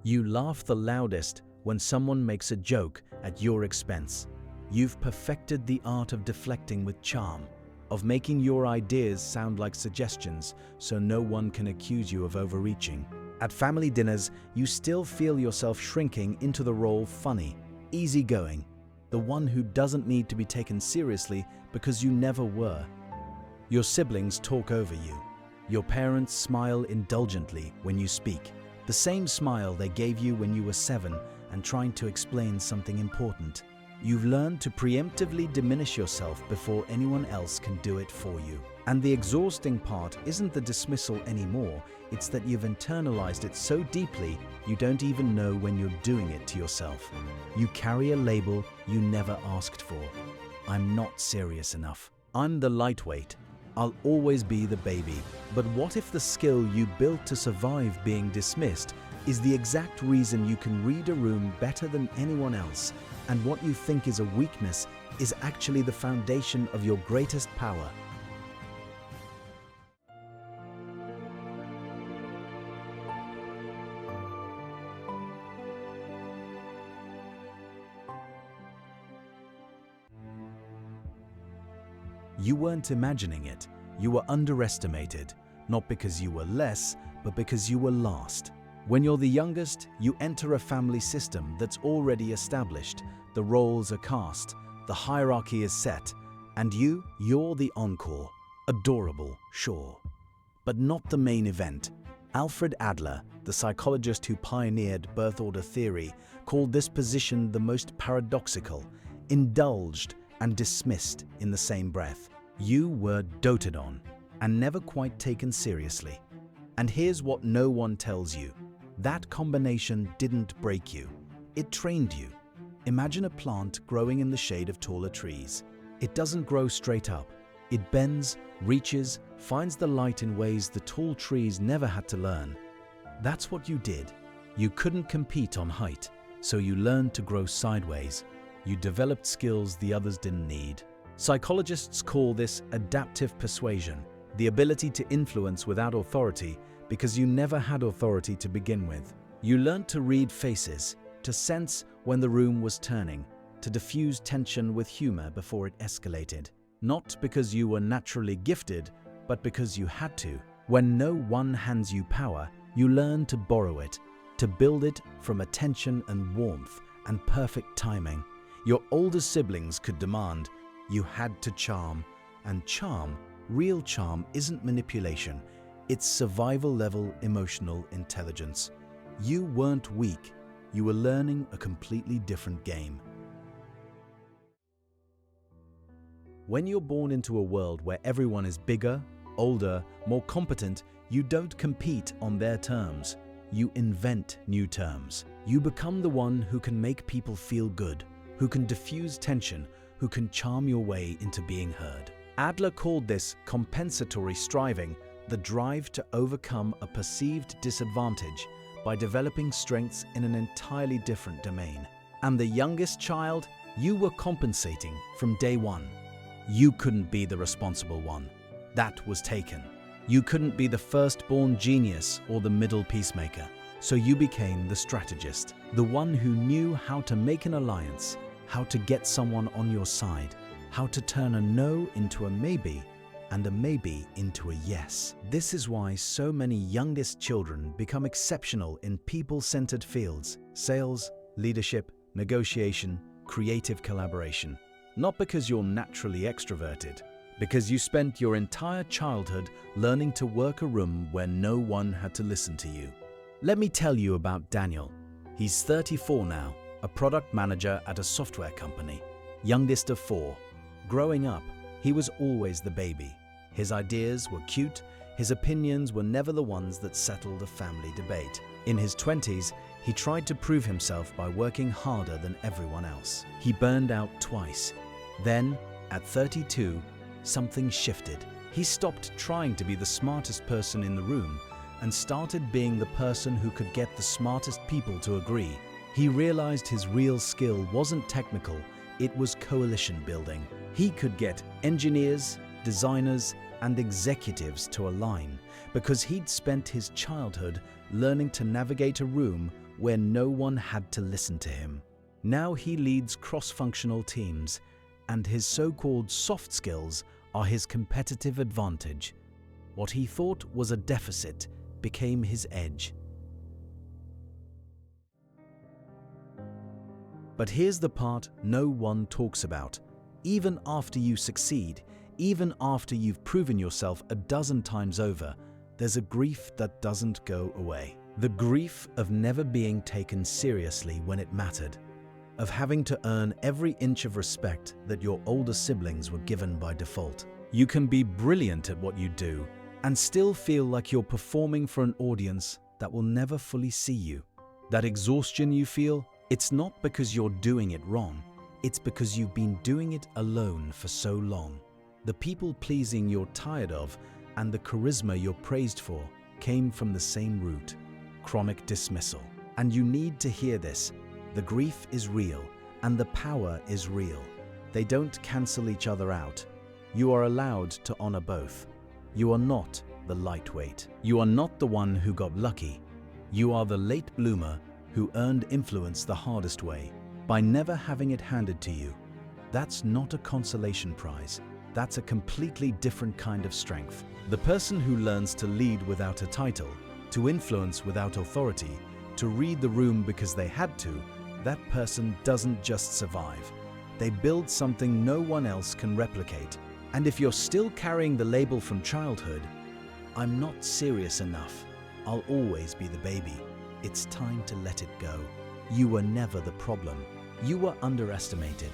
You laugh the loudest when someone makes a joke at your expense. You've perfected the art of deflecting with charm, of making your ideas sound like suggestions so no one can accuse you of overreaching. At family dinners, you still feel yourself shrinking into the role funny, easygoing, the one who doesn't need to be taken seriously because you never were. Your siblings talk over you. Your parents smile indulgently when you speak, the same smile they gave you when you were 7 and trying to explain something important. You've learned to preemptively diminish yourself before anyone else can do it for you. And the exhausting part isn't the dismissal anymore, it's that you've internalized it so deeply you don't even know when you're doing it to yourself. You carry a label you never asked for. I'm not serious enough. I'm the lightweight. I'll always be the baby. But what if the skill you built to survive being dismissed is the exact reason you can read a room better than anyone else, and what you think is a weakness is actually the foundation of your greatest power? You weren't imagining it. You were underestimated, not because you were less, but because you were last. When you're the youngest, you enter a family system that's already established. The roles are cast, the hierarchy is set, and you're the encore. Adorable, sure, but not the main event. Alfred Adler, the psychologist who pioneered birth order theory, called this position the most paradoxical, indulged and dismissed in the same breath. You were doted on and never quite taken seriously. And here's what no one tells you. That combination didn't break you. It trained you. Imagine a plant growing in the shade of taller trees. It doesn't grow straight up. It bends, reaches, finds the light in ways the tall trees never had to learn. That's what you did. You couldn't compete on height, so you learned to grow sideways. You developed skills the others didn't need. Psychologists call this adaptive persuasion, the ability to influence without authority because you never had authority to begin with. You learned to read faces, to sense when the room was turning, to diffuse tension with humor before it escalated. Not because you were naturally gifted, but because you had to. When no one hands you power, you learn to borrow it, to build it from attention and warmth and perfect timing. Your older siblings could demand. You had to charm. And charm, real charm, isn't manipulation. It's survival-level emotional intelligence. You weren't weak. You were learning a completely different game. When you're born into a world where everyone is bigger, older, more competent, you don't compete on their terms. You invent new terms. You become the one who can make people feel good, who can diffuse tension, who can charm your way into being heard. Adler called this compensatory striving, the drive to overcome a perceived disadvantage by developing strengths in an entirely different domain. And the youngest child, you were compensating from day one. You couldn't be the responsible one. That was taken. You couldn't be the firstborn genius or the middle peacemaker. So you became the strategist, the one who knew how to make an alliance, how to get someone on your side, how to turn a no into a maybe and a maybe into a yes. This is why so many youngest children become exceptional in people-centered fields: sales, leadership, negotiation, creative collaboration. Not because you're naturally extroverted, because you spent your entire childhood learning to work a room where no one had to listen to you. Let me tell you about Daniel. He's 34 now, a product manager at a software company, youngest of 4. Growing up, he was always the baby. His ideas were cute, his opinions were never the ones that settled a family debate. In his 20s, he tried to prove himself by working harder than everyone else. He burned out twice. Then, at 32, something shifted. He stopped trying to be the smartest person in the room and started being the person who could get the smartest people to agree. He realized his real skill wasn't technical, it was coalition building. He could get engineers, designers, and executives to align because he'd spent his childhood learning to navigate a room where no one had to listen to him. Now he leads cross-functional teams, and his so-called soft skills are his competitive advantage. What he thought was a deficit became his edge. But here's the part no one talks about. Even after you succeed, even after you've proven yourself a dozen times over, there's a grief that doesn't go away. The grief of never being taken seriously when it mattered, of having to earn every inch of respect that your older siblings were given by default. You can be brilliant at what you do and still feel like you're performing for an audience that will never fully see you. That exhaustion you feel, it's not because you're doing it wrong, it's because you've been doing it alone for so long. The people-pleasing you're tired of and the charisma you're praised for came from the same root, chronic dismissal. And you need to hear this. The grief is real and the power is real. They don't cancel each other out. You are allowed to honor both. You are not the lightweight. You are not the one who got lucky. You are the late bloomer who earned influence the hardest way, by never having it handed to you. That's not a consolation prize. That's a completely different kind of strength. The person who learns to lead without a title, to influence without authority, to read the room because they had to, that person doesn't just survive. They build something no one else can replicate. And if you're still carrying the label from childhood, "I'm not serious enough, I'll always be the baby," it's time to let it go. You were never the problem. You were underestimated.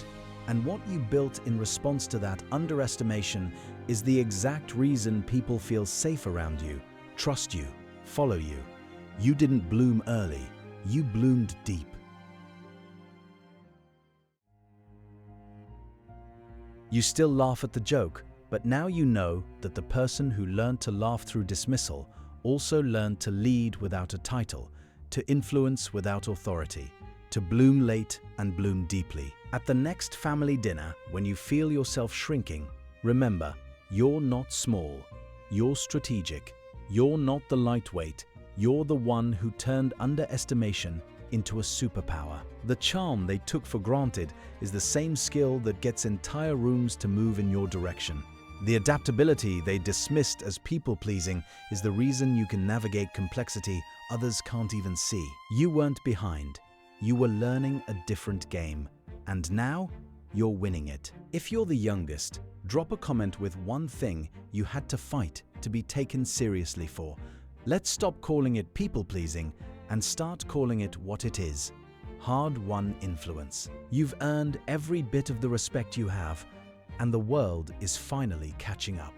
And what you built in response to that underestimation is the exact reason people feel safe around you, trust you, follow you. You didn't bloom early, you bloomed deep. You still laugh at the joke, but now you know that the person who learned to laugh through dismissal also learned to lead without a title, to influence without authority, to bloom late and bloom deeply. At the next family dinner, when you feel yourself shrinking, remember, you're not small, you're strategic, you're not the lightweight, you're the one who turned underestimation into a superpower. The charm they took for granted is the same skill that gets entire rooms to move in your direction. The adaptability they dismissed as people-pleasing is the reason you can navigate complexity others can't even see. You weren't behind. You were learning a different game. And now, you're winning it. If you're the youngest, drop a comment with one thing you had to fight to be taken seriously for. Let's stop calling it people-pleasing and start calling it what it is: hard-won influence. You've earned every bit of the respect you have, and the world is finally catching up.